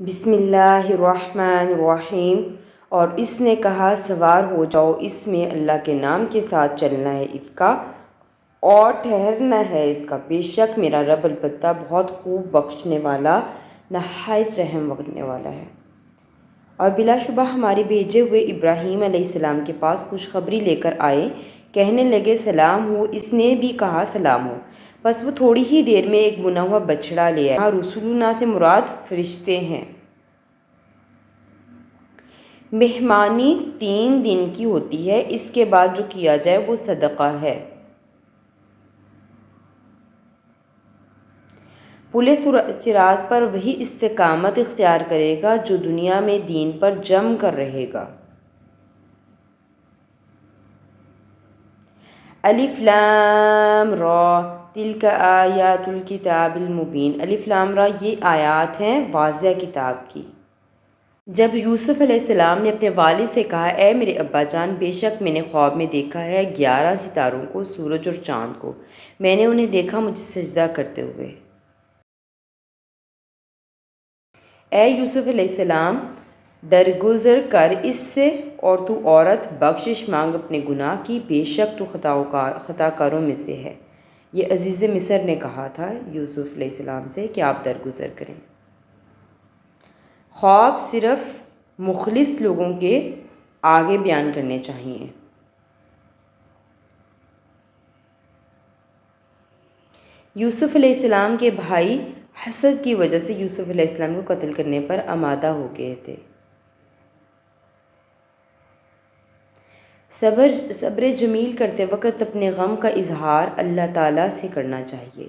بسم اللہ الرحمن الرحیم۔ اور اس نے کہا سوار ہو جاؤ، اس میں اللہ کے نام کے ساتھ چلنا ہے اس کا اور ٹھہرنا ہے اس کا، بے شک میرا رب البتہ بہت خوب بخشنے والا نہایت رحم کرنے والا ہے۔ اور بلا شبہ ہمارے بھیجے ہوئے ابراہیم علیہ السلام کے پاس خوشخبری لے کر آئے، کہنے لگے سلام ہو۔ اس نے بھی کہا سلام ہو، بس وہ تھوڑی ہی دیر میں ایک بنا ہوا بچڑا لے آئے۔ یہاں رسولنا سے مراد فرشتے ہیں۔ مہمانی 3 دن کی ہوتی ہے، اس کے بعد جو کیا جائے وہ صدقہ ہے۔ پل صراط پر وہی استقامت اختیار کرے گا جو دنیا میں دین پر جم کر رہے گا۔ الف لام را تلک آیات الکتاب المبین۔ الف لام را یہ آیات ہیں واضح کتاب کی۔ جب یوسف علیہ السلام نے اپنے والد سے کہا اے میرے ابا جان، بے شک میں نے خواب میں دیکھا ہے 11 ستاروں کو، سورج اور چاند کو، میں نے انہیں دیکھا مجھے سجدہ کرتے ہوئے۔ اے یوسف علیہ السلام، درگزر کر اس سے اور تو عورت بخشش مانگ اپنے گناہ کی، بے شک تو خطا کاروں میں سے ہے۔ یہ عزیز مصر نے کہا تھا یوسف علیہ السلام سے کہ آپ درگزر کریں۔ خواب صرف مخلص لوگوں کے آگے بیان کرنے چاہیے۔ یوسف علیہ السلام کے بھائی حسد کی وجہ سے یوسف علیہ السلام کو قتل کرنے پر آمادہ ہو گئے تھے۔ صبر جمیل کرتے وقت اپنے غم کا اظہار اللہ تعالیٰ سے کرنا چاہیے۔